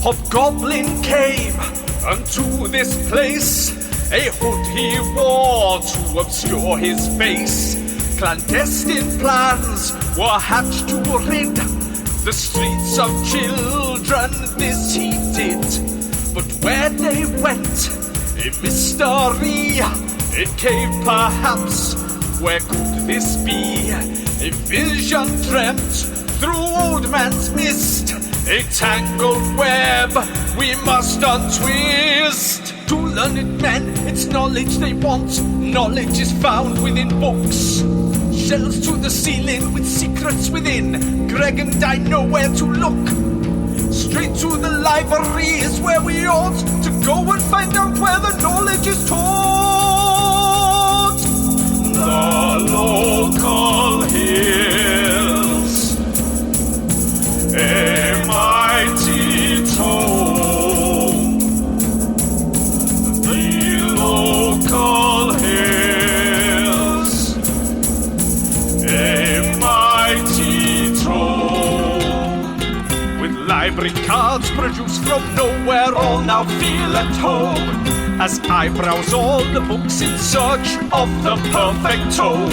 Hobgoblin came unto this place. A hood he wore to obscure his face. Clandestine plans were hatched to rid the streets of children. This he did, but where they went, a mystery. It came perhaps, where could this be? A vision dreamt through old man's mist. A tangled web we must untwist. To learned men, it's knowledge they want. Knowledge is found within books. Shelves to the ceiling with secrets within. Greg and I know where to look. Straight to the library is where we ought to go and find out where the knowledge is taught. The local hills, a mighty tome. The local hills, a mighty tome. With library cards produced from nowhere, all now feel at home. As I browse all the books in search of the perfect tome.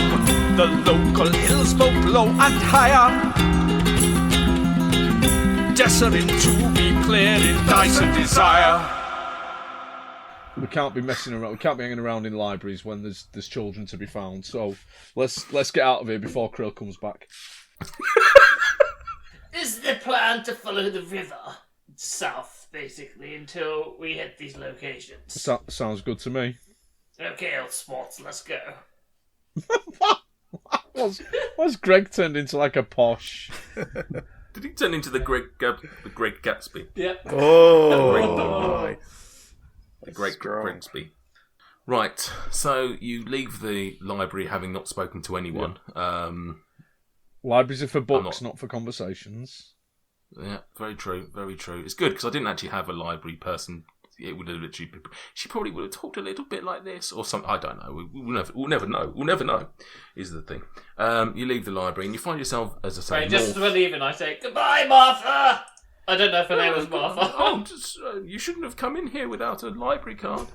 The local hills both low and higher, destined to be cleared in dice and desire. We can't be messing around. We can't be hanging around in libraries when there's children to be found. So let's get out of here before Krill comes back. Is the plan to follow the river south, basically, until we hit these locations? Sounds good to me. Okay, old sports, let's go. Why's Greg turned into like a posh? Did he turn into the Great Gatsby? Yep. Oh, The Great Grigsby. Right, so you leave the library having not spoken to anyone. Yeah. Libraries are for books, not for conversations. Yeah, very true, very true. It's good because I didn't actually have a library person. It would have literally. She probably would have talked a little bit like this or something. I don't know. We'll never know. We'll never know. Is the thing. You leave the library and you find yourself, as I say, right, just as we're leaving, I say goodbye, Martha. I don't know if her name was Martha. Oh, you shouldn't have come in here without a library card.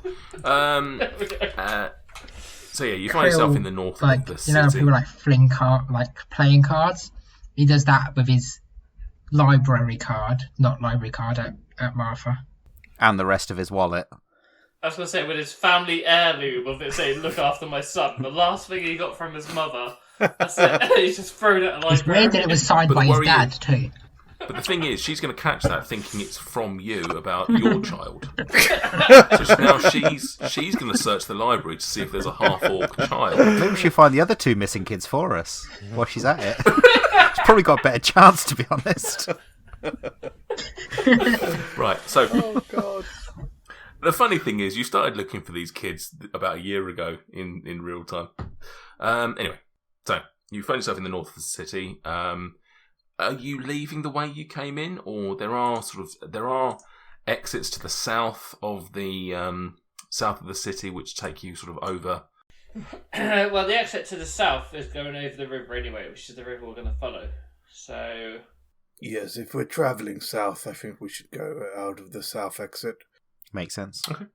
So yeah, you find yourself in the north of the city. You know, people playing cards. He does that with his library card, not library card at Martha. And the rest of his wallet. I was going to say, with his family heirloom of it saying, look after my son, the last thing he got from his mother, that's it. He's just thrown it at a library. It's weird that it was signed by his dad, too. But the thing is, she's going to catch that thinking it's from you about your child. So now she's going to search the library to see if there's a half-orc child. Maybe she'll find the other two missing kids for us while she's at it. She's probably got a better chance, to be honest. Right, so... Oh, God. The funny thing is, you started looking for these kids about a year ago in real time. Anyway, so you find yourself in the north of the city. Are you leaving the way you came in, or there are exits to the south of the city which take you sort of over? Well, the exit to the south is going over the river anyway, which is the river we're going to follow. So Yes, if we're travelling south, I think we should go out of the south exit. Makes sense. Okay.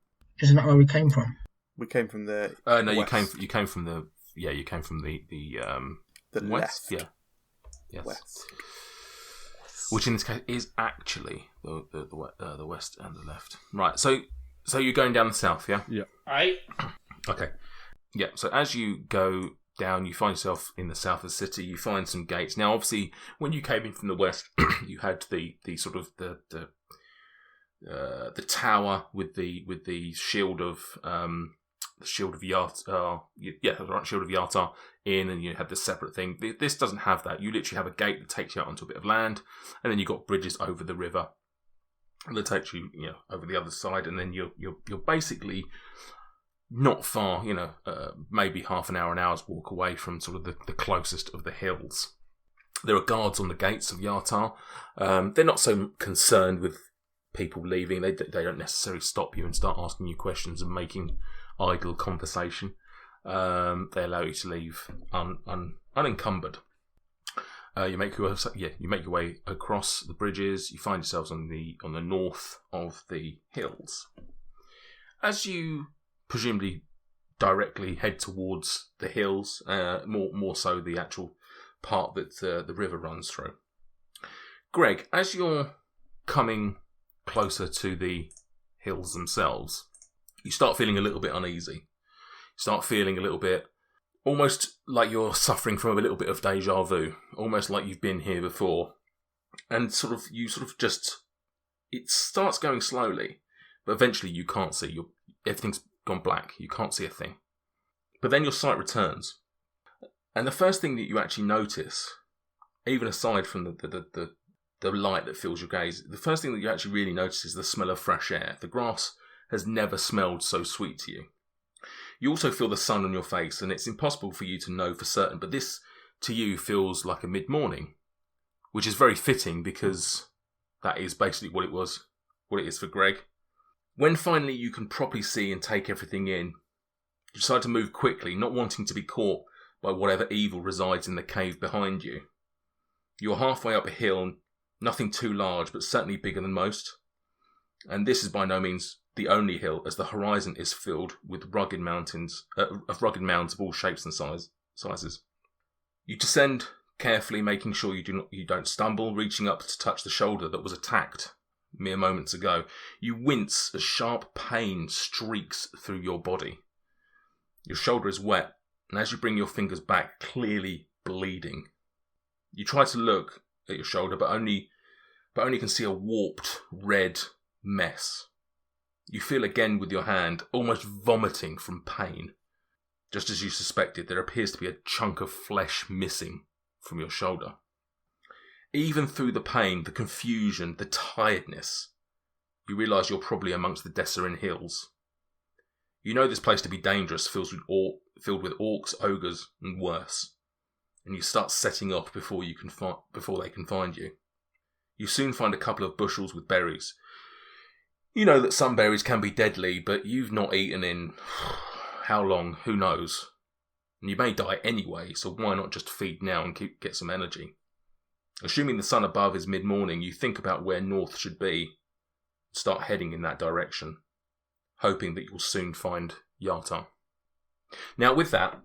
Isn't that where we came from? We came from the No, west. you came from the west. left. Yeah. Yes. West. Which in this case is actually the west and the left. Right. So you're going down the south, yeah? Yeah. right. Okay. Yeah. So as you go down, you find yourself in the south of the city. You find some gates. Now, obviously, when you came in from the west, you had the sort of the tower with the shield of Yartar. Yeah, that's right, shield of Yartar in, and you had this separate thing. This doesn't have that. You literally have a gate that takes you out onto a bit of land, and then you've got bridges over the river that takes you, over the other side, and then you're basically not far, maybe half an hour's walk away from sort of the closest of the hills. There are guards on the gates of Yartar. They're not so concerned with people leaving. They don't necessarily stop you and start asking you questions and making idle conversation. They allow you to leave unencumbered. You make your way across the bridges. You find yourselves on the north of the hills. As you presumably directly head towards the hills, more so the actual part that the river runs through. Greg, as you're coming closer to the hills themselves, you start feeling a little bit uneasy. You start feeling a little bit almost like you're suffering from a little bit of deja vu, almost like you've been here before. And it starts going slowly, but eventually you can't see. Everything's gone black. You can't see a thing. But then your sight returns. And the first thing that you actually notice, even aside from the light that fills your gaze, the first thing that you actually really notice is the smell of fresh air. The grass has never smelled so sweet to you. You also feel the sun on your face, and it's impossible for you to know for certain, but this, to you, feels like a mid-morning, which is very fitting because that is basically what it is for Greg. When finally you can properly see and take everything in, you decide to move quickly, not wanting to be caught by whatever evil resides in the cave behind you. You're halfway up a hill, nothing too large, but certainly bigger than most. And this is by no means the only hill, as the horizon is filled with rugged mounds of all shapes and sizes. You descend carefully, making sure you don't stumble, reaching up to touch the shoulder that was attacked mere moments ago. You wince as sharp pain streaks through your body. Your shoulder is wet, and as you bring your fingers back, clearly bleeding. You try to look at your shoulder, but only can see a warped red mess. You feel again with your hand, almost vomiting from pain. Just as you suspected, there appears to be a chunk of flesh missing from your shoulder. Even through the pain, the confusion, the tiredness, you realise you're probably amongst the Desserin Hills. You know this place to be dangerous, filled with orcs, ogres, and worse. And you start setting up before they can find you. You soon find a couple of bushels with berries. You know that some berries can be deadly, but you've not eaten in how long, who knows. And you may die anyway, so why not just feed now and get some energy? Assuming the sun above is mid-morning, you think about where north should be, and start heading in that direction, hoping that you'll soon find Yartar. Now with that,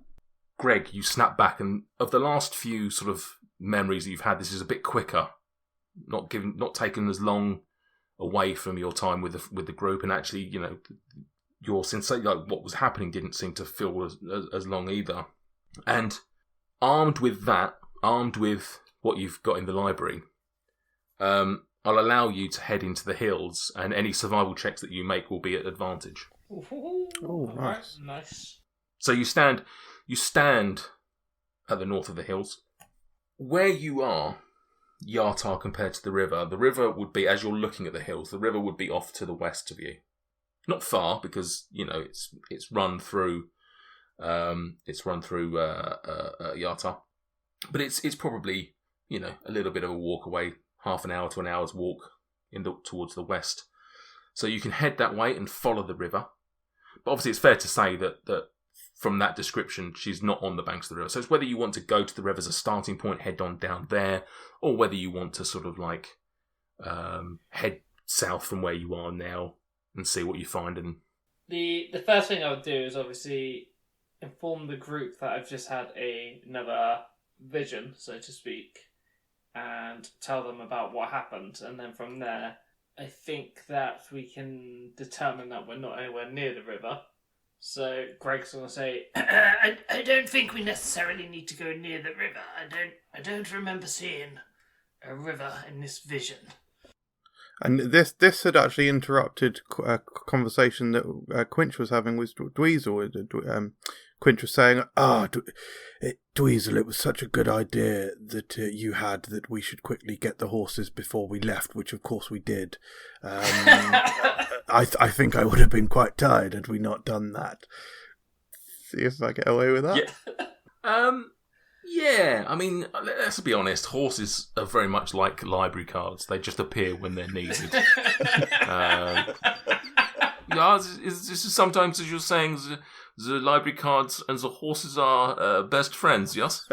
Greg, you snap back, and of the last few sort of memories that you've had, this is a bit quicker, not taken as long away from your time with the group, and actually, you know, your sensation, like what was happening, didn't seem to feel as long either. And armed with what you've got in the library, I'll allow you to head into the hills, and any survival checks that you make will be at advantage. Oh, nice. Nice. So you stand at the north of the hills. Where you are, Yartar, compared to the river would be, as you're looking at the hills, the river would be off to the west of you. Not far, because, you know, it's run through Yartar. But it's probably, you know, a little bit of a walk away, half an hour to an hour's walk towards the west. So you can head that way and follow the river. But obviously it's fair to say that from that description, she's not on the banks of the river. So it's whether you want to go to the river as a starting point, head on down there, or whether you want to sort of like head south from where you are now and see what you find. And The first thing I would do is obviously inform the group that I've just had another vision, so to speak, and tell them about what happened. And then from there, I think that we can determine that we're not anywhere near the river. So Greg's going to say, I don't think we necessarily need to go near the river. I don't remember seeing a river in this vision. And this had actually interrupted a conversation that Quinch was having with Dweezil. Quinch was saying, Dweezil, it was such a good idea that you had that we should quickly get the horses before we left, which of course we did. I think I would have been quite tired had we not done that. See if I get away with that. Yeah. Yeah, I mean, let's be honest, horses are very much like library cards. They just appear when they're needed. This is sometimes, as you're saying, the library cards and the horses are best friends, yes?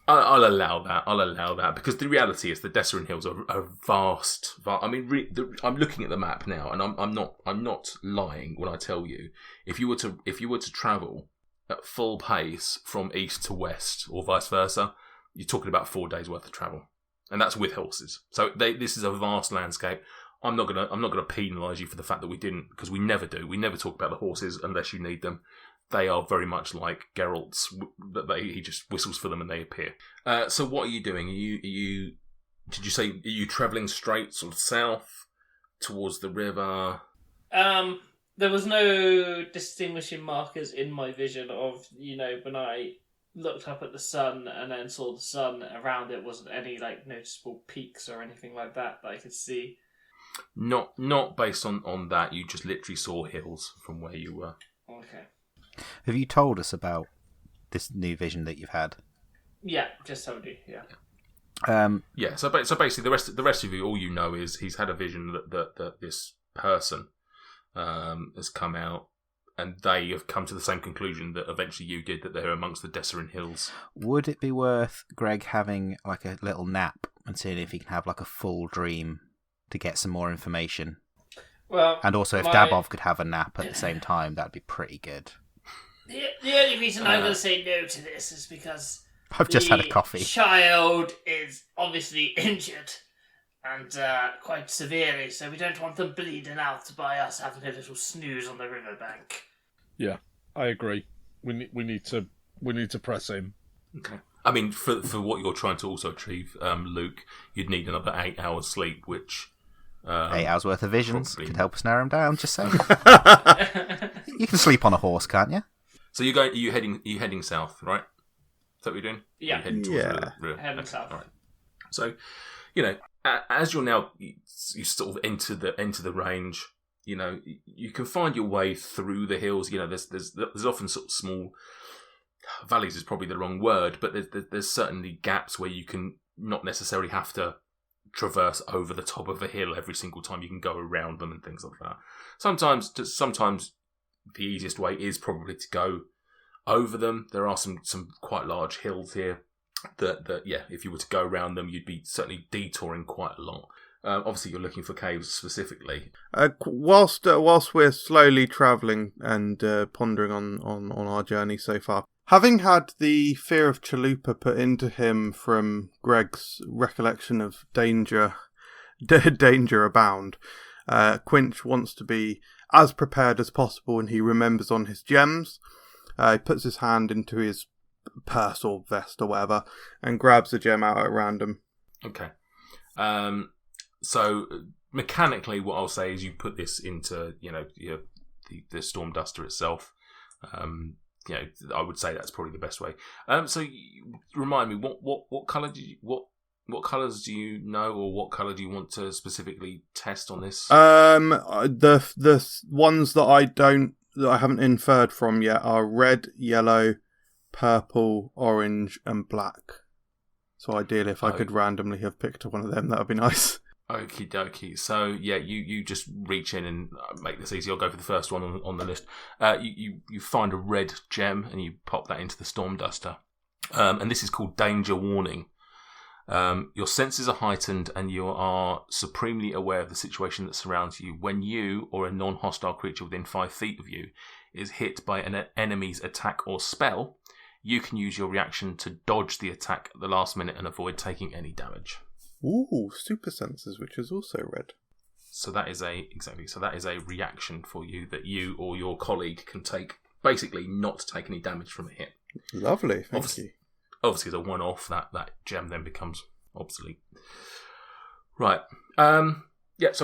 I'll allow that because the reality is the Desserin Hills are vast. I mean, I'm looking at the map now, and I'm not lying when I tell you if you were to travel at full pace from east to west or vice versa, you're talking about 4 days worth of travel, and that's with horses. So this is a vast landscape. I'm not gonna penalise you for the fact that we didn't, because we never do. We never talk about the horses unless you need them. They are very much like Geralt's. He just whistles for them and they appear. So what are you doing? Did you say, are you travelling straight sort of south towards the river? There was no distinguishing markers in my vision of, when I looked up at the sun and then saw the sun around it, wasn't any like noticeable peaks or anything like that I could see. Not based on that. You just literally saw hills from where you were. Okay. Have you told us about this new vision that you've had? Yeah, just told you. Yeah. Yeah. So basically, the rest of you, all you know is he's had a vision that this person has come out, and they have come to the same conclusion that eventually you did, that they're amongst the Desserin Hills. Would it be worth Greg having like a little nap and seeing if he can have like a full dream to get some more information? Well, and also if Dabov could have a nap at the same time, that'd be pretty good. The only reason I'm going to say no to this is because I've just had a coffee. The child is obviously injured, and quite severely, so we don't want them bleeding out by us having a little snooze on the riverbank. Yeah, I agree. We need to press him. Okay. I mean, for what you're trying to also achieve, Luke, you'd need another 8 hours sleep, which 8 hours worth of visions probably could help us narrow him down. Just saying. You can sleep on a horse, can't you? So are you heading south, right? Is that what you're doing? Yeah. Heading Heading south. Right. So, as you're now, you sort of enter the range. You can find your way through the hills. There's often sort of small valleys is probably the wrong word, but there's certainly gaps where you can not necessarily have to traverse over the top of a hill every single time. You can go around them and things like that. Sometimes the easiest way is probably to go over them. There are some quite large hills here that if you were to go around them, you'd be certainly detouring quite a lot. Obviously, you're looking for caves specifically. Whilst we're slowly travelling and pondering on our journey so far, having had the fear of Chalupa put into him from Greg's recollection of danger abound, Quinch wants to be as prepared as possible, and he remembers on his gems. He puts his hand into his purse or vest or whatever and grabs a gem out at random. Okay. So mechanically, what I'll say is you put this into the Storm Duster itself. I would say that's probably the best way. So remind me, what colour what colours do you know, or what colour do you want to specifically test on this? The ones that I haven't inferred from yet are red, yellow, purple, orange, and black. So ideally, if I could randomly have picked one of them, that would be nice. Okie dokie. So yeah, you just reach in and make this easy. I'll go for the first one on the list. You find a red gem and you pop that into the Storm Duster, and this is called Danger Warning. Your senses are heightened and you are supremely aware of the situation that surrounds you. When you or a non-hostile creature within 5 feet of you is hit by an enemy's attack or spell, you can use your reaction to dodge the attack at the last minute and avoid taking any damage. Ooh, super senses, which is also red. So that is a reaction for you that you or your colleague can take, basically not to take any damage from a hit. Lovely, thank you. Obviously, as a one-off, that gem then becomes obsolete. Right. So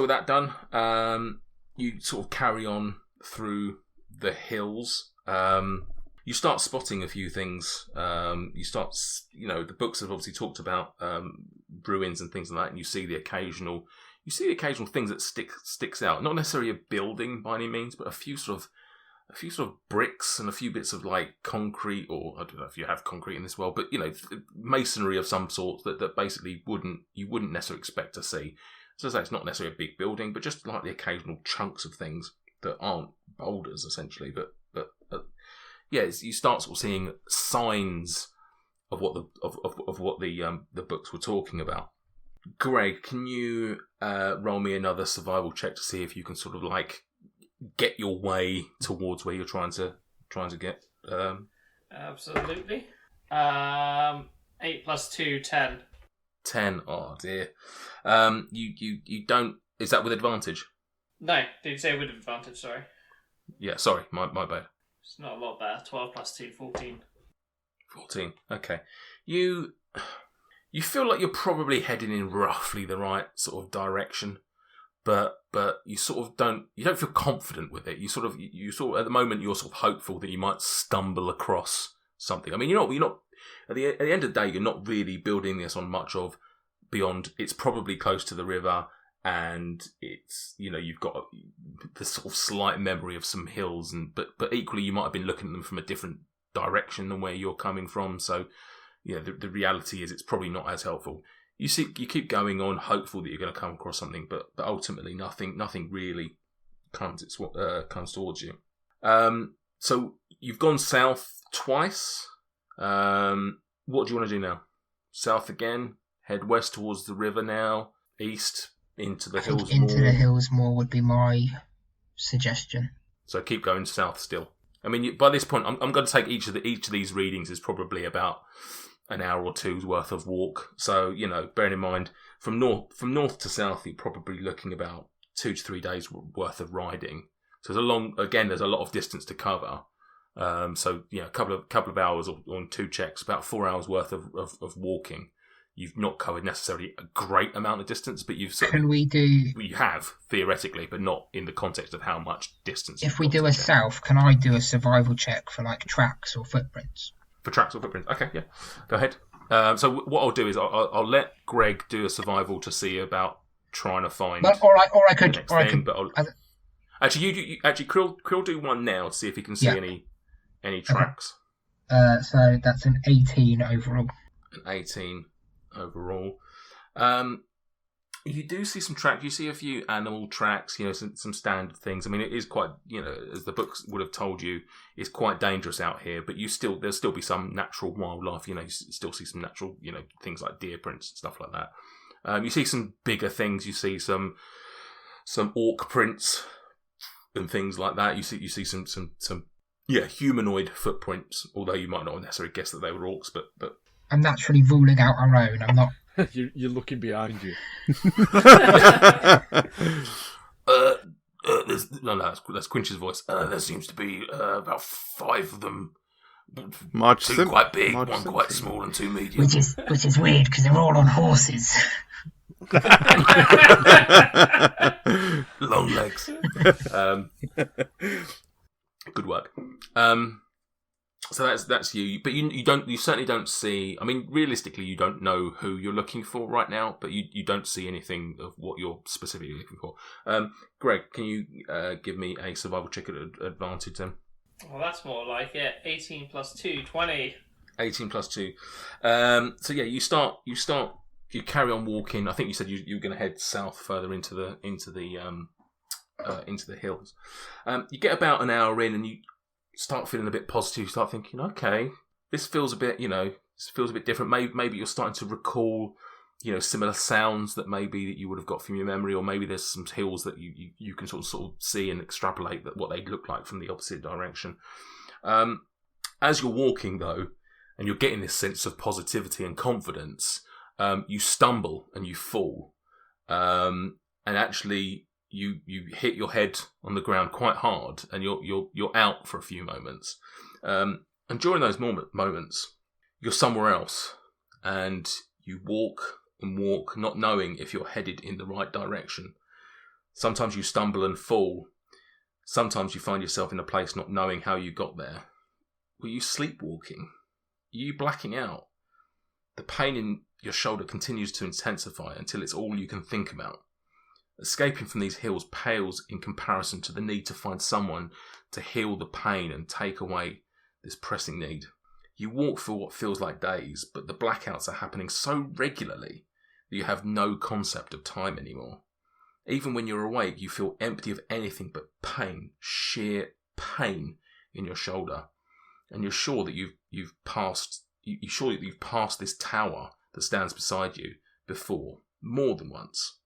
with that done, you sort of carry on through the hills. You start spotting a few things. The books have obviously talked about ruins and things like that, and you see the occasional things that sticks out. Not necessarily a building by any means, but a few sort of bricks and a few bits of like concrete, or I don't know if you have concrete in this world, but masonry of some sort that basically you wouldn't necessarily expect to see. So I say it's not necessarily a big building, but just like the occasional chunks of things that aren't boulders essentially, but you start sort of seeing signs what the books were talking about. Greg, can you roll me another survival check to see if you can sort of like get your way towards where you're trying to get? Absolutely. 8 + 2, 10. 10. Oh dear. You don't. Is that with advantage? No, did you say with advantage? Sorry. Yeah. Sorry. My bad. It's not a lot better. 12 + 2, 14. 14. Okay. You feel like you're probably heading in roughly the right sort of direction, but you sort of don't feel confident with it. You sort of at the moment you're sort of hopeful that you might stumble across something. I mean, you're not at the end of the day you're not really building this on much of beyond. It's probably close to the river, and it's you've got the sort of slight memory of some hills, but equally you might have been looking at them from a different direction than where you're coming from. So the reality is it's probably not as helpful. You keep going on, hopeful that you're going to come across something, but ultimately nothing really comes towards you. So you've gone south twice. What do you want to do now? South again? Head west towards the river now? East into the hills? Into the hills more would be my suggestion. So keep going south still. I mean, by this point, I'm going to take each of these readings is probably about an hour or two's worth of walk. So bearing in mind from north to south, you're probably looking about 2 to 3 days worth of riding. So there's a lot of distance to cover. So a couple of hours on 2 checks, about 4 hours worth of walking. You've not covered necessarily a great amount of distance, but you have theoretically, but not in the context of how much distance. If we do a south, can I do a survival check for like tracks or footprints? For tracks or footprints, okay, yeah, go ahead. So what I'll do is I'll let Greg do a survival to see about trying to find. But I could. Actually, Krill do one now to see if he can see any tracks. So that's an 18 overall. An 18 overall. You do see some tracks. You see a few animal tracks. Some standard things. I mean, it is quite. As the books would have told you, it's quite dangerous out here. But there'll still be some natural wildlife. You still see some natural. Things like deer prints and stuff like that. You see some bigger things. You see some orc prints and things like that. You see some humanoid footprints. Although you might not necessarily guess that they were orcs, but I'm naturally ruling out our own. I'm not. You're looking behind you. That's Quinch's voice. There seems to be about 5 of them. Marge 2 quite big, Marge 1 quite small, and 2 medium. Which is weird because they're all on horses. Long legs. Good work. So that's you, but you certainly don't see. I mean, realistically, you don't know who you're looking for right now, but you don't see anything of what you're specifically looking for. Greg, can you give me a survival check at advantage then? Well, that's more like it. 18 + 2, 20. 18 + 2. So yeah, you carry on walking. I think you said you were going to head south further into the hills. You get about an hour in, and you start feeling a bit positive. You start thinking, okay, this feels a bit different. Maybe you're starting to recall, similar sounds that you would have got from your memory, or maybe there's some hills that you can sort of see and extrapolate what they look like from the opposite direction. As you're walking though, and you're getting this sense of positivity and confidence, you stumble and you fall, and actually you hit your head on the ground quite hard, and you're out for a few moments. And during those moments, you're somewhere else, and you walk and walk, not knowing if you're headed in the right direction. Sometimes you stumble and fall. Sometimes you find yourself in a place not knowing how you got there. Were you sleepwalking? Are you blacking out? The pain in your shoulder continues to intensify until it's all you can think about. Escaping from these hills pales in comparison to the need to find someone to heal the pain and take away this pressing need. You walk for what feels like days, but the blackouts are happening so regularly that you have no concept of time anymore. Even when you're awake, you feel empty of anything but pain, sheer pain in your shoulder. And you're sure that you've passed you surely you've passed this tower that stands beside you before, more than once.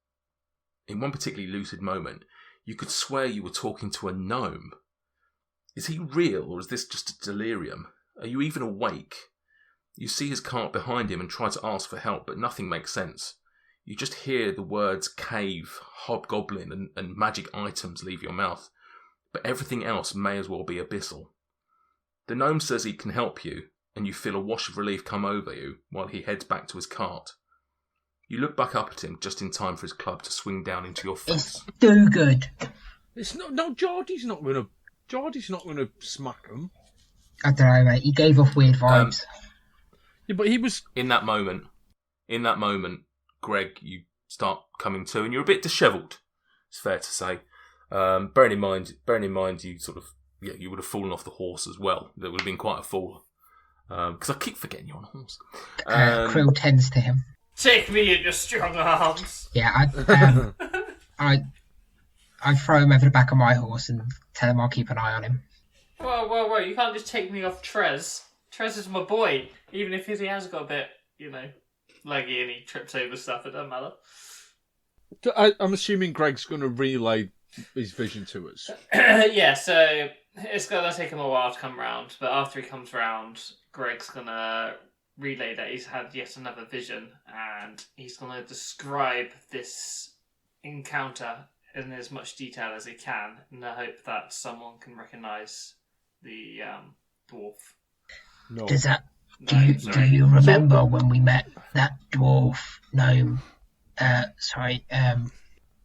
In one particularly lucid moment, you could swear you were talking to a gnome. Is he real, or is this just a delirium? Are you even awake? You see his cart behind him and try to ask for help, but nothing makes sense. You just hear the words cave, hobgoblin, and magic items leave your mouth, but everything else may as well be abyssal. The gnome says he can help you, and you feel a wash of relief come over you while he heads back to his cart. You look back up at him just in time for his club to swing down into your face. It's too good. It's not. No, Geordie's not gonna smack him. I don't know, mate. He gave off weird vibes. Yeah, but he was. In that moment, Greg, you start coming to, and you're a bit dishevelled. It's fair to say. Bearing in mind, you sort of, you would have fallen off the horse as well. There would have been quite a fall. Because I keep forgetting you're on a horse. Krill tends to him. Take me in your strong arms. Yeah, I throw him over the back of my horse and tell him I'll keep an eye on him. Whoa, you can't just take me off Trez. Trez is my boy. Even if he has got a bit, leggy and he trips over stuff, it doesn't matter. I'm assuming Greg's going to relay his vision to us. Yeah, so it's going to take him a while to come round, but after he comes round, Greg's going to relay that he's had yet another vision, and he's going to describe this encounter in as much detail as he can, in the hope that someone can recognise the dwarf. No. Does that? Do you remember when we met that dwarf gnome?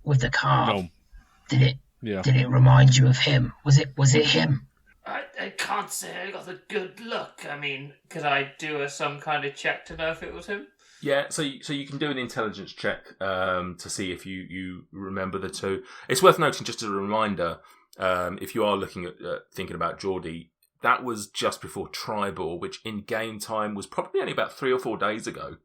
With the car. No. Did it remind you of him? Was it him? I can't say I got a good look. I mean, could I do some kind of check to know if it was him? Yeah, so you can do an intelligence check to see if you remember the two. It's worth noting, just as a reminder, if you are looking at thinking about Geordie, that was just before Tribal, which in game time was probably only about 3 or 4 days ago.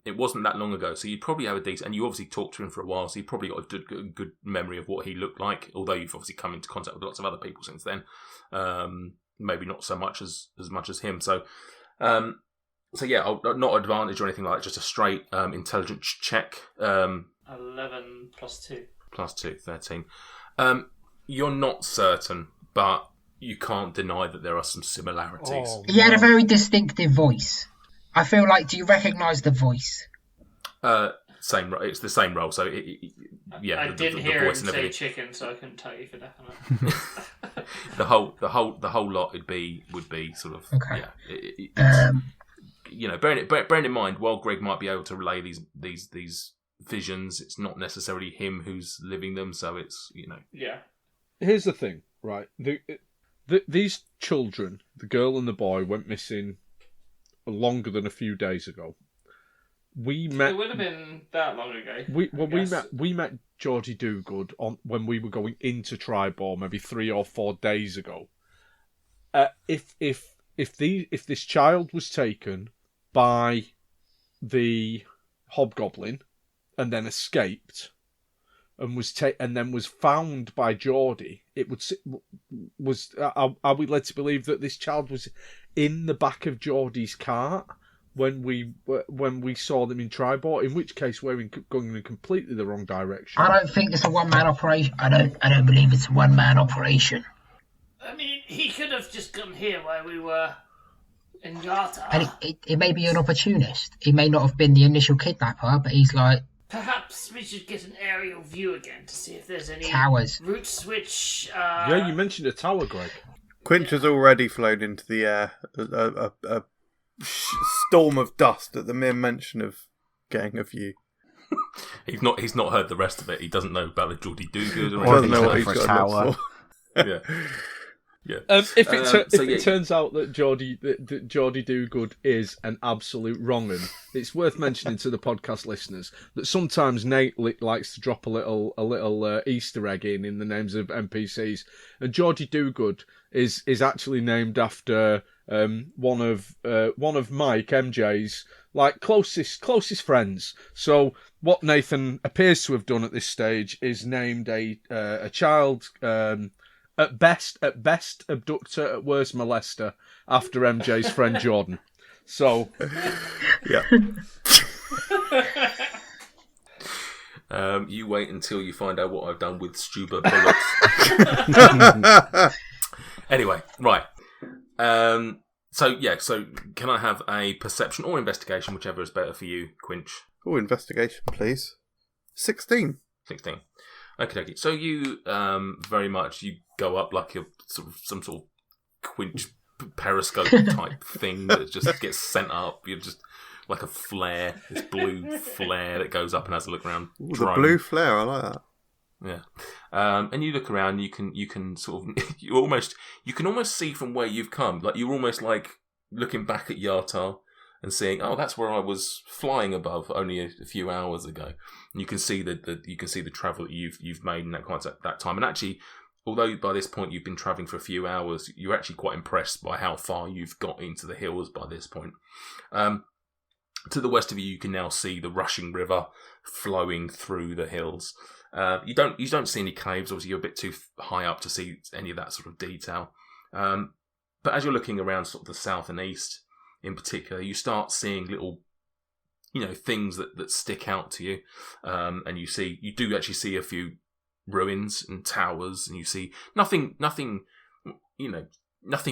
It wasn't that long ago, so you'd probably have a decent, and you obviously talked to him for a while, so you probably got a good memory of what he looked like, although you've obviously come into contact with lots of other people since then. Maybe not so much as him. So yeah, not advantage or anything like that, just a straight intelligence check. 11 plus 2. Plus 2, 13. You're not certain, but you can't deny that there are some similarities. Oh, He had a very distinctive voice. I feel like, do you recognise the voice? Same. It's the same role. So yeah, I didn't hear him say chicken, so I couldn't tell you for definite. the whole lot would be sort of Okay. Yeah. Bearing in mind, while Greg might be able to relay these visions, it's not necessarily him who's living them. So it's Yeah. Here's the thing, right? These children, the girl and the boy, went missing longer than a few days ago. It would have been that long ago. We met Geordie Dogood when we were going into Tribal maybe 3 or 4 days ago. If this child was taken by the hobgoblin and then escaped and was found by Geordie, are we led to believe that this child was in the back of Geordie's cart when we saw them in Tribal? In which case, we're going in completely the wrong direction. I don't think it's a one-man operation. I don't believe it's a one-man operation. I mean, he could have just come here while we were in Yarta. And it may be an opportunist. He may not have been the initial kidnapper, but he's like... Perhaps we should get an aerial view again to see if there's any towers. Route switch. Yeah, you mentioned a tower, Greg. Quinch has already flown into the air. A storm of dust at the mere mention of getting a view. He's not heard the rest of it. He doesn't know about the Geordie Dogood or Doesn't anything. know what he's for a got tower. Yeah. Yeah. If it turns out that Geordie Dogood is an absolute wrong'un, it's worth mentioning to the podcast listeners that sometimes Nate likes to drop a little Easter egg in the names of NPCs, and Geordie Dogood is actually named after one of Mike MJ's closest friends. So what Nathan appears to have done at this stage is named a child. At best abductor, at worst molester, after MJ's friend Jordan. So, Yeah. You wait until you find out what I've done with Stuba bullets. Anyway, right. So can I have a perception or investigation, whichever is better for you, Quinch? Oh, investigation, please. 16. 16. Okay. So you very much you go up like a some sort of Quinch periscope type thing that just gets sent up. You're just like a flare, this blue flare that goes up and has a look around. Ooh, the blue flare, I like that. Yeah, and you look around. You can sort of you can almost see from where you've come. Like you're almost like looking back at Yartar and seeing, oh, that's where I was flying above only a few hours ago. And you can see the travel that you've made in that time. And actually, although by this point you've been traveling for a few hours, you're actually quite impressed by how far you've got into the hills by this point. To the west of you can now see the rushing river flowing through the hills. You don't see any caves. Obviously, you're a bit too high up to see any of that sort of detail. But as you're looking around sort of the south and east in particular, you start seeing little, things that stick out to you. And you do actually see a few ruins and towers, and you see nothing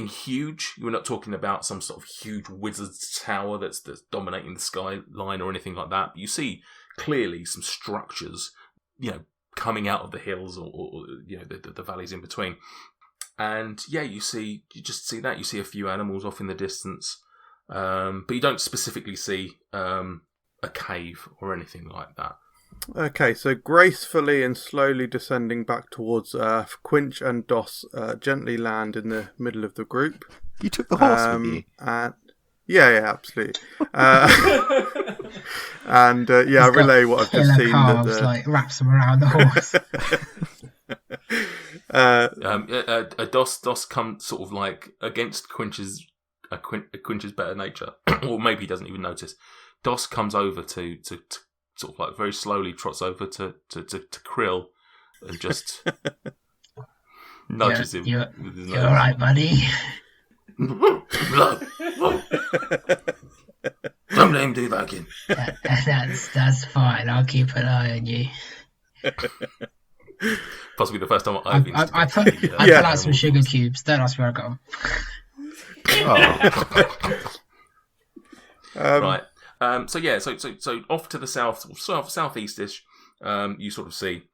huge. We're not talking about some sort of huge wizard's tower that's dominating the skyline or anything like that. But you see clearly some structures, coming out of the hills or the valleys in between. And you just see that. You see a few animals off in the distance, but you don't specifically see a cave or anything like that. Okay, so gracefully and slowly descending back towards Earth, Quinch and Doss gently land in the middle of the group. You took the horse with you? Yeah, absolutely. And I relay what I've just seen. Calves, wraps them around the horse. Doss comes sort of like against Quinch's better nature, or maybe he doesn't even notice. Doss comes over to sort of like very slowly trots over to Krill and just nudges him. You're all right, buddy. Don't let him do that again. That's fine. I'll keep an eye on you. Possibly the first time I've been. I put out some sugar cubes. Don't ask where I got them. Right. So off to the southeast-ish, you sort of see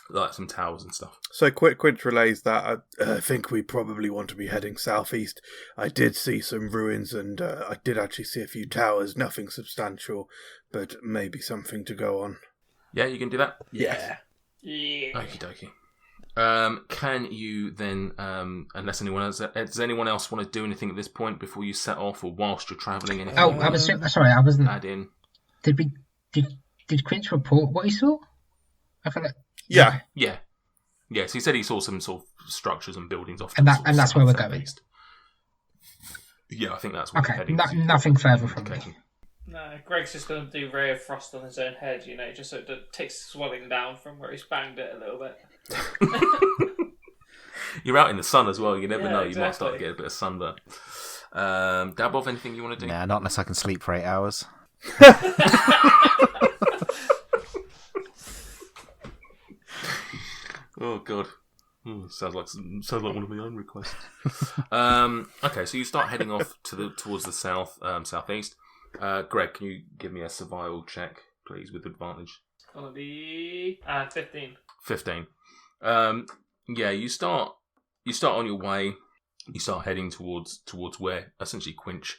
like some towers and stuff. So Quinch relays that I think we probably want to be heading southeast. I did see some ruins and I did actually see a few towers, nothing substantial, but maybe something to go on. Yeah, you can do that? Yeah. Okie dokie. Can you then, unless anyone else, does anyone else want to do anything at this point before you set off or whilst you're travelling? Anything? Oh, I was sorry, I wasn't. Add in. Did Quinch report what he saw? I feel like. Yeah. So he said he saw some sort of structures and buildings off. And that's where we're going. Yeah, I think that's where we're heading. Nothing further from me. No, Greg's just going to do Ray of Frost on his own head, just so it takes swelling down from where he's banged it a little bit. You're out in the sun as well. You never know. Exactly. You might start to get a bit of sunburn. Dabov, anything you want to do? Nah, not unless I can sleep for 8 hours. Oh god. Sounds like one of my own requests. Okay, so you start heading off towards the southeast. Greg, can you give me a survival check, please, with advantage? It's gonna be 15. 15. You start on your way. You start heading towards where essentially Quinch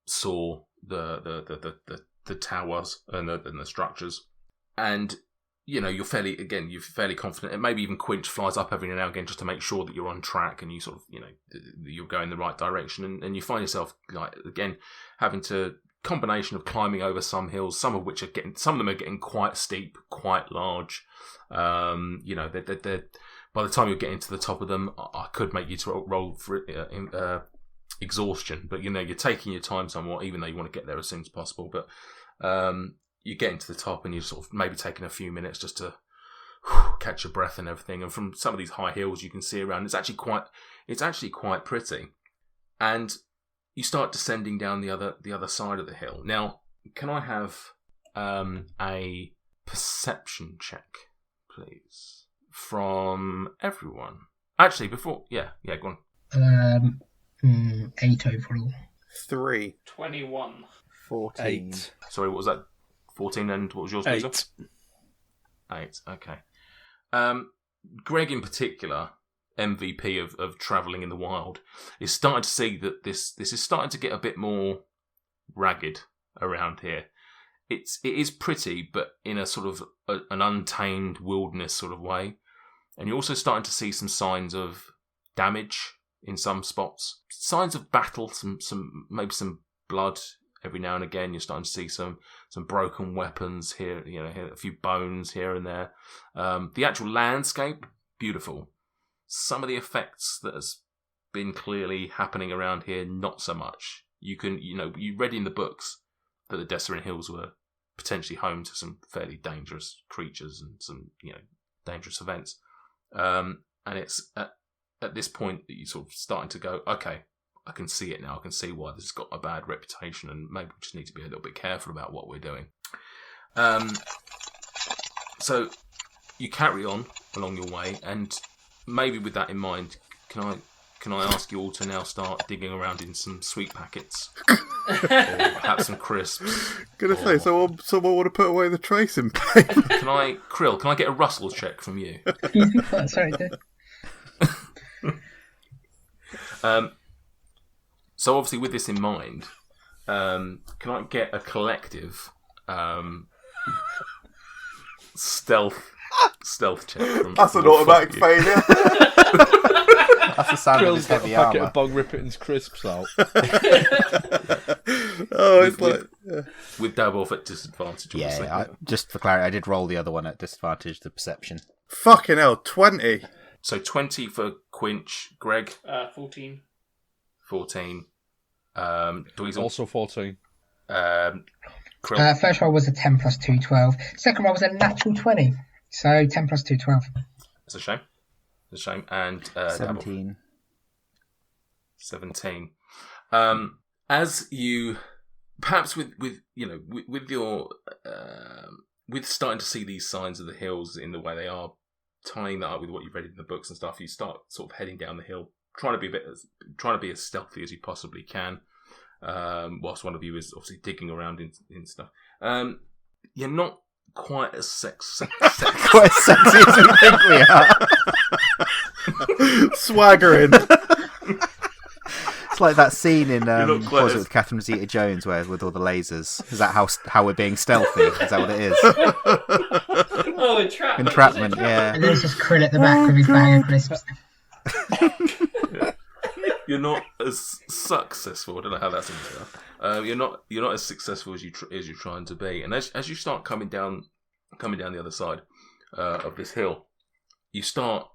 saw the towers and the structures, and you're fairly confident. And maybe even Quinch flies up every now and again just to make sure that you're on track and you sort of you're going the right direction. And you find yourself again having to combination of climbing over some hills, some of them are getting quite steep, quite large. They're by the time you're getting to the top of them, I could make you to roll for exhaustion, but you're taking your time somewhat, even though you want to get there as soon as possible. But you're getting to the top, and you're sort of maybe taking a few minutes just to catch your breath and everything. And from some of these high hills, you can see around. It's actually quite pretty, and you start descending down the other side of the hill. Now, can I have a perception check, please, from everyone? Actually, before, go on. 8 overall. 3. 21. 14. 8. Sorry, what was that? 14, and what was yours? 8. 8. Okay. Greg, in particular, MVP of travelling in the wild, is starting to see that this is starting to get a bit more ragged around here. It is pretty, but in a sort of an untamed wilderness sort of way. And you're also starting to see some signs of damage in some spots, signs of battle, maybe some blood every now and again. You're starting to see some broken weapons here, a few bones here and there. The actual landscape, beautiful. Some of the effects that has been clearly happening around here, not so much. You read in the books that the Desserin Hills were potentially home to some fairly dangerous creatures and some, dangerous events. And it's at this point that you're sort of starting to go, okay, I can see it now. I can see why this has got a bad reputation, and maybe we just need to be a little bit careful about what we're doing. So you carry on along your way, and maybe with that in mind, can I ask you all to now start digging around in some sweet packets, or perhaps some crisps? Gonna say, someone want to put away the tracing paper? Can I get a rustle check from you? Excuse me, what? Sorry, dude. So obviously, with this in mind, can I get a collective stealth check? That's an automatic failure. That's the sound of his Krill's got a heavy packet armour. of Bog Rippeton's crisps out. With Daboff at disadvantage. Obviously. Yeah, just for clarity, I did roll the other one at disadvantage, the perception. Fucking hell, 20. So 20 for Quinch, Greg. 14. 14. Dweezil. Also 14. Krill. First roll was a 10 plus 2, 12. Second roll was a natural 20. So 10 plus 2, 12. It's a shame. It's a shame. And 17. 17. As you, perhaps with your with starting to see these signs of the hills in the way they are, tying that up with what you've read in the books and stuff, you start sort of heading down the hill, trying to be as stealthy as you possibly can, whilst one of you is obviously digging around in stuff. You're not quite as Quite as sexy as we think we are. Swaggering. It's like that scene in not what was quite it with Catherine Zeta-Jones, where with all the lasers. Is that how we're being stealthy? Is that what it is? Oh, entrapment. Entrapment, yeah. And there's just Krill at the back with his bag of crisps. You're not as successful. I don't know how that's going to You're not as successful as you're trying to be. And as you start coming down the other side of this hill, you start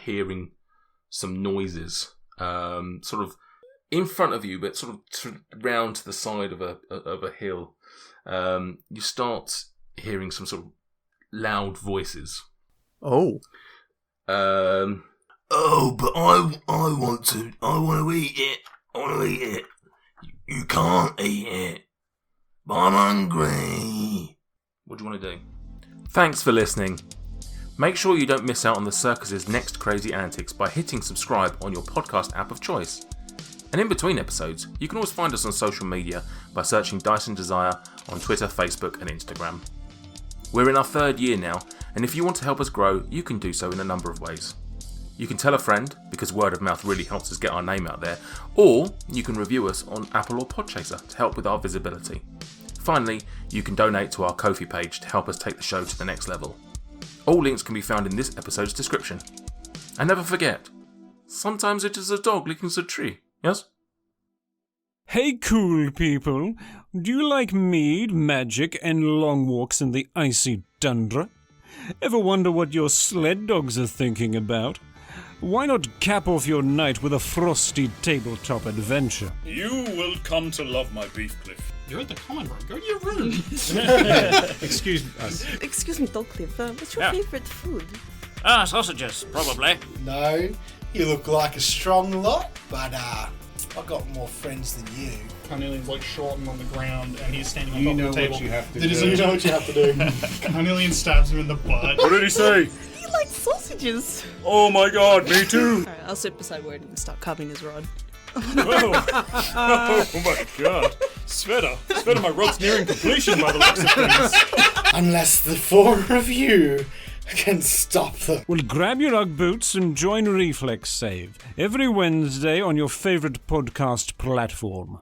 hearing some noises, sort of in front of you, but sort of round to the side of a hill. You start hearing some sort of loud voices. Oh. Oh, but I want to eat it. I want to eat it. You can't eat it. But I'm hungry. What do you want to do? Thanks for listening. Make sure you don't miss out on the circus's next crazy antics by hitting subscribe on your podcast app of choice. And in between episodes, you can always find us on social media by searching Dyson Desire on Twitter, Facebook and Instagram. We're in our 3rd year now, and if you want to help us grow, you can do so in a number of ways. You can tell a friend, because word of mouth really helps us get our name out there, or you can review us on Apple or Podchaser to help with our visibility. Finally, you can donate to our Ko-fi page to help us take the show to the next level. All links can be found in this episode's description. And never forget, sometimes it is a dog licking a tree, yes? Hey cool people, do you like mead, magic and long walks in the icy tundra? Ever wonder what your sled dogs are thinking about? Why not cap off your night with a frosty tabletop adventure? You will come to love my beef cliff. You're the common one, go to your room. Excuse me, Dolcliffe, what's your favourite food? Sausages, probably. No, you look like a strong lot, but I've got more friends than you. Carnelian's like short and on the ground, and he's standing on top of the table. What you have to You do. know what you have to do. Carnelian stabs him in the butt. What did he say? He likes sausages. Oh my god, me too. Alright, I'll sit beside Word and start carving his rod. Oh my god. Sveta, my rod's nearing completion by the looks of things. Unless the four of you can stop them. Well, grab your Ugg boots and join Reflex Save every Wednesday on your favourite podcast platform.